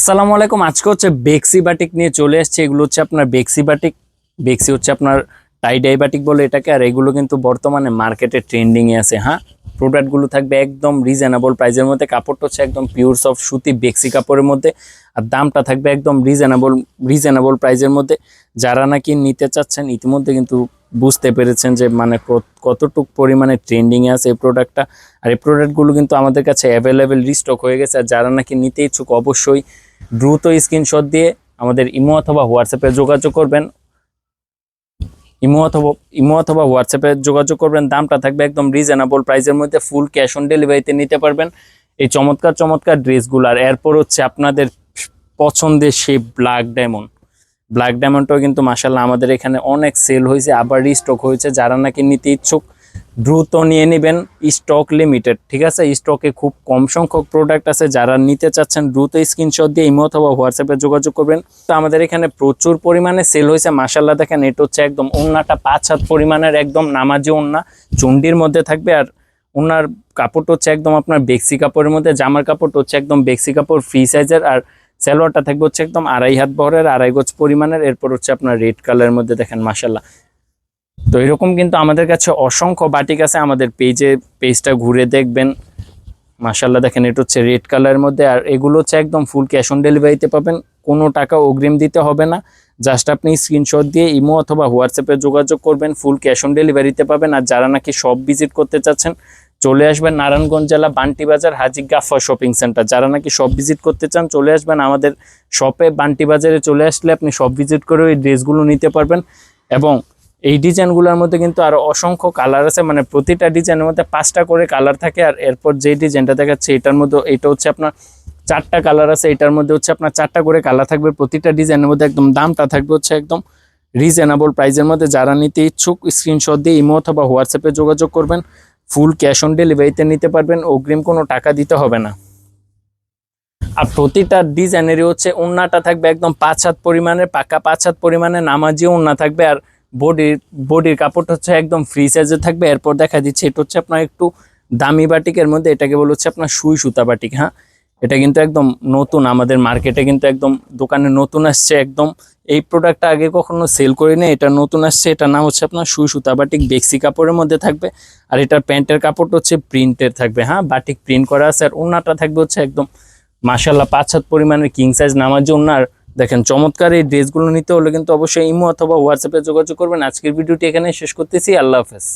আসসালামু আলাইকুম। আজকে হচ্ছে বেক্সি বাটিক নিয়ে চলে আসছে। এগুলো হচ্ছে আপনার বেক্সি বাটিক। বেক্সি হচ্ছে আপনার টাই ডাই বাটিক বলে এটাকে। আর এগুলো কিন্তু বর্তমানে মার্কেটে ট্রেন্ডিং এ আছে। হ্যাঁ, প্রোডাক্টগুলো থাকবে একদম রিজনেবল প্রাইসের মধ্যে। কাপড়টা হচ্ছে একদম পিওর সফট সুতি বেক্সি কাপড়ের মধ্যে। আর দামটা থাকবে একদম রিজনেবল প্রাইসের মধ্যে। যারা নাকি নিতে চাচ্ছেন ইতিমধ্যে কিন্তু বুঝতে পেরেছেন যে মানে কতটুক পরিমাণে ট্রেন্ডিং এ আছে এই প্রোডাক্টটা। আর এই প্রোডাক্টগুলো কিন্তু আমাদের কাছে অ্যাভেলেবেল রিস্টক হয়ে গেছে। আর যারা নাকি নিতে ইচ্ছুক অবশ্যই দ্রুত স্ক্রিনশট দিয়ে আমাদের ইমো অথবা হোয়াটসঅ্যাপে যোগাযোগ করবেন। ইমো অথবা হোয়াটসঅ্যাপে যোগাযোগ করবেন। দামটা থাকবে একদম রিজনেবল প্রাইসের মধ্যে। ফুল ক্যাশ অন ডেলিভারিতে নিতে পারবেন এই চমৎকার চমৎকার ড্রেসগুলো। আর এরপর হচ্ছে আপনাদের পছন্দের সেই ব্ল্যাক ডায়মন্ডটাও কিন্তু মাশাআল্লাহ আমাদের এখানে অনেক সেল হয়েছে, আবার রিস্টক হয়েছে। যারা নাকি নিতে ইচ্ছুক দ্রুত নিয়ে নেবেন, স্টক লিমিটেড। ঠিক আছে, স্টকে খুব কম সংখ্যক প্রোডাক্ট আছে। যারা নিতে চাচ্ছেন দ্রুত স্ক্রিনশট দিয়ে ইমো অথবা হোয়াটসঅ্যাপে যোগাযোগ করবেন। তো আমাদের এখানে প্রচুর পরিমাণে সেল হয়েছে মাশাআল্লাহ। দেখেন এটা হচ্ছে একদম ওন্নাটা 5 হাত পরিমাণের একদম নামাজি ওন্না, চুন্ডির মধ্যে থাকবে। আর ওনার কাপড়টা হচ্ছে একদম আপনার বেক্সি কাপড়ের মধ্যে। জামার কাপড়টা হচ্ছে একদম বেক্সি কাপড় ফ্রি সাইজের। আর সালোয়ারটা থাকবে হচ্ছে একদম 2.5 হাত বহরের, 2.5 গজ পরিমাণের। এরপর হচ্ছে আপনার রেড কালারের মধ্যে দেখেন মাশাআল্লাহ। তো এরকম কিন্তু আমাদের কাছে অসংখ্য বাটিক আছে। আমাদের পেজটা ঘুরে দেখবেন মাশাআল্লাহ। দেখেন এটা হচ্ছে রেড কালারের মধ্যে। আর এগুলো হচ্ছে একদম ফুল ক্যাশ অন ডেলিভারিতে পাবেন, কোনো টাকা অগ্রিম দিতে হবে না। জাস্ট আপনি স্ক্রিনশট দিয়ে ইমো অথবা হোয়াটসঅ্যাপে যোগাযোগ করবেন, ফুল ক্যাশ অন ডেলিভারিতে পাবেন। আর যারা নাকি শপ ভিজিট করতে চাচ্ছেন চলে আসবেন নারায়ণগঞ্জ জেলা বান্টি বাজার হাজী গাফা শপিং সেন্টার। যারা নাকি শপ ভিজিট করতে চান চলে আসবেন আমাদের শপে বান্টি বাজারে। চলে আসলে আপনি শপ ভিজিট করে ওই ড্রেসগুলো নিতে পারবেন। এবং এই ডিজাইনগুলোর মধ্যে কিন্তু আরো অসংখ্য কালার আছে, মানে প্রতিটা ডিজাইনের মধ্যে 5টা করে কালার থাকে। আর এরপর যে ডিজাইনটা দেখাচ্ছে এটার মধ্যে এটা হচ্ছে আপনার 4টা কালার আছে। এটার মধ্যে হচ্ছে আপনার 4টা করে কালার থাকবে প্রতিটা ডিজাইনের মধ্যে। একদম দামটা থাকবে হচ্ছে একদম রিজনেবল প্রাইসের মধ্যে। যারা নিতে ইচ্ছুক স্ক্রিনশট দিয়ে ইমো অথবা হোয়াটসঅ্যাপে যোগাযোগ করবেন, ফুল ক্যাশ অন ডেলিভারিতে নিতে পারবেন, অগ্রিম কোনো টাকা দিতে হবে না। আর প্রতিটা ডিজাইনেরই হচ্ছে ওন্নাটা থাকবে একদম 5 হাত পরিমাণের, পাকা 5 হাত পরিমাণের নামাজি ওন্না থাকবে। আর বডির কাপড়টা হচ্ছে একদম ফ্রি সাইজে থাকবে। এরপর দেখা দিচ্ছে এটা হচ্ছে আপনার একটু দামি বাটিকের মধ্যে। এটাকে বলে হচ্ছে আপনার সুই সুতা বাটিক। হ্যাঁ, এটা কিন্তু একদম নতুন, আমাদের মার্কেটে কিন্তু একদম দোকানে নতুন আসছে। একদম এই প্রোডাক্টটা আগে কখনো সেল করি না, এটা নতুন আসছে। এটার নাম হচ্ছে আপনার সুই সুতা বাটিক, বেক্সি কাপড়ের মধ্যে থাকবে। আর এটার প্যান্টের কাপড়টা হচ্ছে প্রিন্টের থাকবে। হ্যাঁ, বাটিক প্রিন্ট করা আছে। আর ওন্নাটা থাকবে হচ্ছে একদম মাশাআল্লাহ 5 হাত পরিমাণের কিং সাইজ নামাজি ওন্না। আর দেখেন চমৎকার এই ড্রেসগুলো নিতে হলে কিন্তু অবশ্যই ইমো অথবা হোয়াটসঅ্যাপে যোগাযোগ করবেন। আজকের ভিডিওটি এখানে শেষ করতেছি। আল্লাহ হাফেজ।